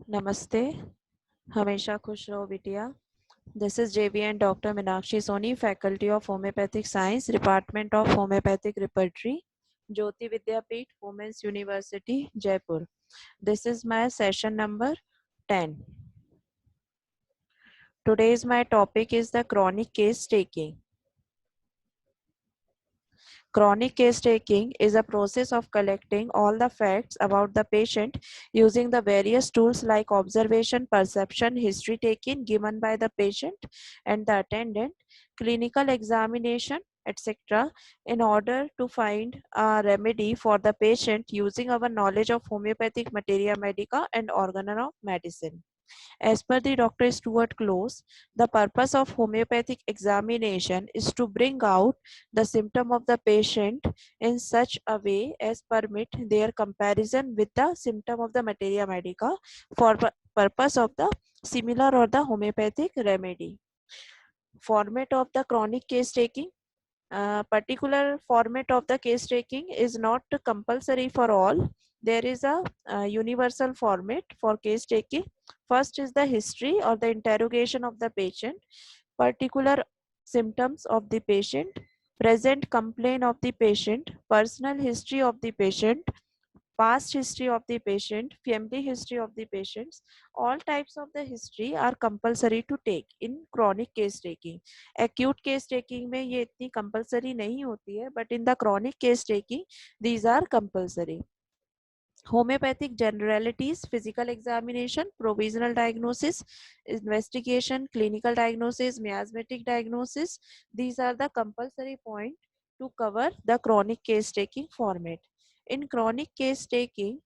नमस्ते, हमेशा खुश रहो बिटिया। This is JVN doctor Meenakshi Soni, faculty of homeopathic science, department of homeopathic repertory, Jyoti Vidyapeeth, women's university, Jaipur. This is my session number 10. Today's my topic is the chronic case taking. Chronic case taking is a process of collecting all the facts about the patient using the various tools like observation, perception, history taken given by the patient and the attendant, clinical examination, etc., in order to find a remedy for the patient using our knowledge of homeopathic materia medica and organon of medicine. As per the Dr. Stuart Close, the purpose of homeopathic examination is to bring out the symptom of the patient in such a way as permit their comparison with the symptom of the materia medica for purpose of the similar or the homeopathic remedy. Format of the chronic case taking. Particular format of the case taking is not compulsory for all. There is a universal format for case taking. First is the history or the interrogation of the patient, particular symptoms of the patient, present complaint of the patient, personal history of the patient, past history of the patient, family history of the patients. All types of the history are compulsory to take in chronic case taking. Acute case taking में ये इतनी compulsory नहीं होती है, but in the chronic case taking these are compulsory. Homeopathic generalities, physical examination, provisional diagnosis, investigation, clinical diagnosis, miasmatic diagnosis. These are the compulsory point to cover the chronic case taking format. In chronic case taking,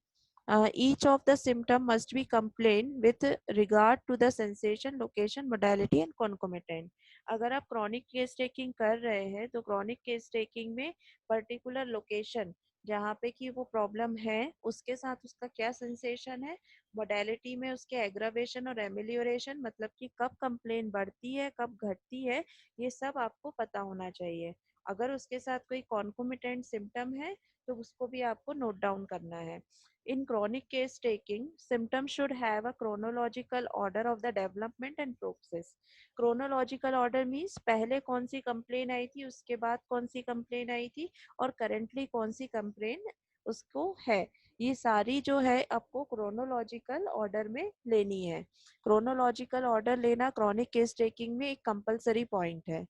each of the symptom must be complained with regard to the sensation, location, modality and concomitant. अगर आप chronic case taking कर रहे हैं तो chronic case taking में particular location जहाँ पे कि वो प्रॉब्लम है उसके साथ उसका क्या सेंसेशन है, मोडेलिटी में उसके एग्रावेशन और एमिलियोरेशन, मतलब कि कब कंप्लेन बढ़ती है कब घटती है, ये सब आपको पता होना चाहिए. अगर उसके साथ कोई कॉन्कोमिटेंट सिम्टम है तो उसको भी आपको नोट डाउन करना है. In chronic case taking, symptoms should have a chronological order of the development and process. Chronological order means पहले कौन सी कंप्लेन आई थी, उसके बाद कौन सी कंप्लेन आई थी और करेंटली कौन सी कंप्लेन उसको है. ये सारी जो है आपको क्रोनोलॉजिकल ऑर्डर में लेनी है. क्रोनोलॉजिकल ऑर्डर लेना chronic case taking में एक कंपलसरी पॉइंट है.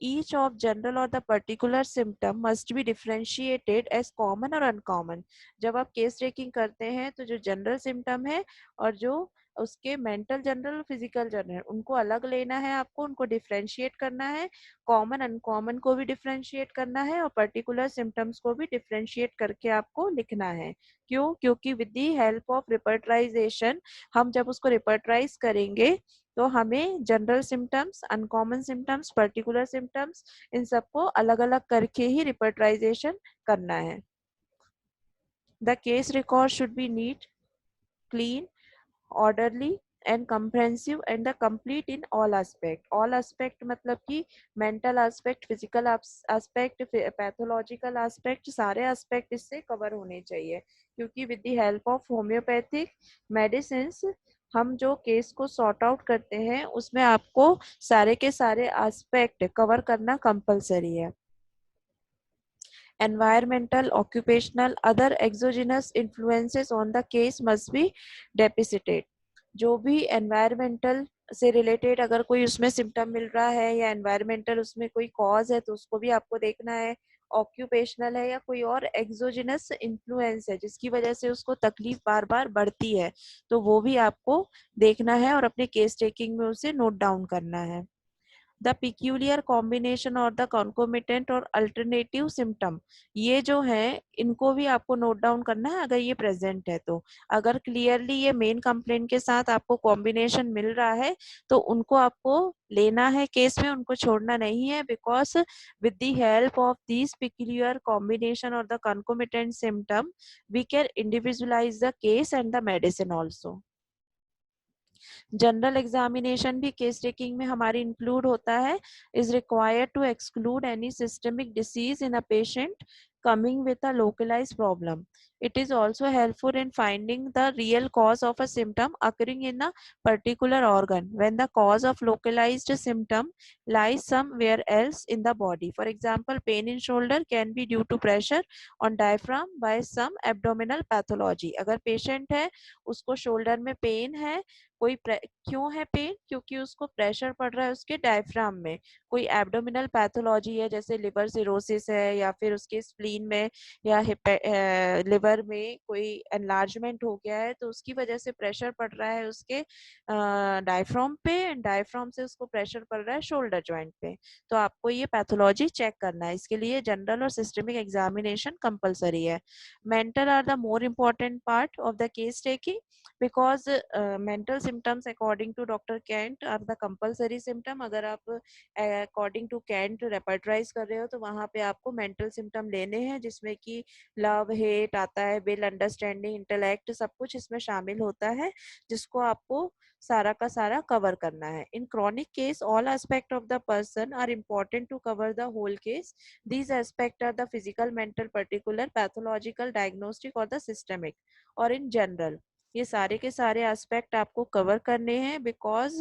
Each of general or the particular symptom must be differentiated as common or uncommon. जब आप केस टेकिंग करते हैं तो जो जनरल सिम्टम है और जो उसके मेंटल जनरल फिजिकल जनरल उनको अलग लेना है, आपको उनको डिफरेंशिएट करना है, कॉमन अनकॉमन को भी डिफरेंशिएट करना है और पर्टिकुलर सिम्टम्स को भी डिफरेंशिएट करके आपको लिखना है. क्यों? क्योंकि with the help of repertorisation हम जब उसको रिपर्टराइज करेंगे तो हमें general symptoms, uncommon symptoms, particular symptoms, इन सबको अलग अलग करके ही रिपर्टराइजेशन करना है. The case record should be neat, clean, orderly and comprehensive and the complete in all aspect. All aspect मतलब कि mental aspect, physical aspect, pathological aspect, सारे aspect इससे cover होने चाहिए. क्योंकि with the help of homeopathic medicines हम जो case को सॉर्ट आउट करते हैं उसमें आपको सारे के सारे एस्पेक्ट कवर करना कंपलसरी है. Environmental, occupational, other exogenous influences on the case must be deposited. जो भी environmental से रिलेटेड अगर कोई उसमें सिम्टम मिल रहा है या एनवायरमेंटल उसमें कोई कॉज है तो उसको भी आपको देखना है. ऑक्यूपेशनल है या कोई और एक्सोजिनस इन्फ्लुएंस है जिसकी वजह से उसको तकलीफ बार बार बढ़ती है तो वो भी आपको देखना है और अपने केस टेकिंग में उसे नोट डाउन करना है. द पिक्यूलियर कॉम्बिनेशन और द कॉन्कोमिटेंट और अल्टरनेटिव सिम्टम, ये जो है इनको भी आपको नोट डाउन करना है अगर ये प्रेजेंट है तो. अगर क्लियरली ये मेन कंप्लेंट के साथ आपको कॉम्बिनेशन मिल रहा है तो उनको आपको लेना है केस में, उनको छोड़ना नहीं है. Because with the help of this peculiar combination और the concomitant symptom we can individualise the case and the medicine also. General examination भी केस टेकिंग में हमारी इंक्लूड होता है. Is required to exclude any systemic disease in a patient coming with a localized problem. It is also helpful in finding the real cause of a symptom occurring in a particular organ when the cause of localized symptom lies somewhere else in the body. For example, pain in shoulder can be due to pressure on diaphragm by some abdominal pathology. अगर patient है उसको shoulder में pain है, क्यों है pen? क्योंकि उसको pressure पड़ रहा है उसके डायफ्राम में, कोई एब्डोमिनल पैथोलॉजी है जैसे लिवर सिरोसिस है या फिर उसके स्प्लीन में या लिवर में कोई एनलार्जमेंट हो गया है तो उसकी वजह से प्रेशर पड़ रहा है उसके डायफ्राम पे, डायफ्राम से उसको प्रेशर पड़ रहा है शोल्डर जॉइंट पे। तो आपको ये पैथोलॉजी चेक करना है, इसके लिए जनरल और सिस्टमिक एग्जामिनेशन कंपलसरी है। Mental are the more important part of the case taking because mental symptoms according to doctor Kent are the compulsory symptom. अगर आप अकॉर्डिंग टू कैंट रेपर्टराइज कर रहे हो तो वहां पे आपको मेंटल सिम्टम लेने हैं जिसमें कि लव, हेट आता है, विल, अंडरस्टैंडिंग, इंटेलेक्ट, सब कुछ इसमें शामिल होता है जिसको आपको सारा का सारा कवर करना है। इन chronic case all aspect of the person are important to cover the whole case. These aspect are the physical, mental, particular, pathological, diagnostic और the systemic। और in general ये सारे के सारे एस्पेक्ट आपको कवर करने हैं बिकॉज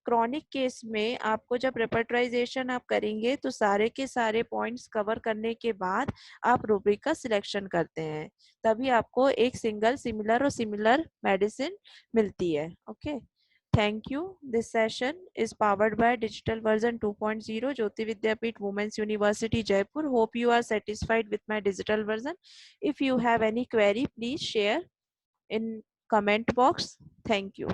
क्रॉनिक केस में आपको जब रेपर्टराइजेशन आप करेंगे तो सारे के सारे पॉइंट्स कवर करने के बाद आप रूब्रिक का सिलेक्शन करते हैं, तभी आपको एक सिंगल सिमिलर और सिमिलर मेडिसिन मिलती है। Okay, thank you. This session is powered by digital version 2.0 Jyoti Vidyapeeth Women's University Jaipur. Hope you are satisfied with my digital version. If you have any query, please share in comment box. Thank you.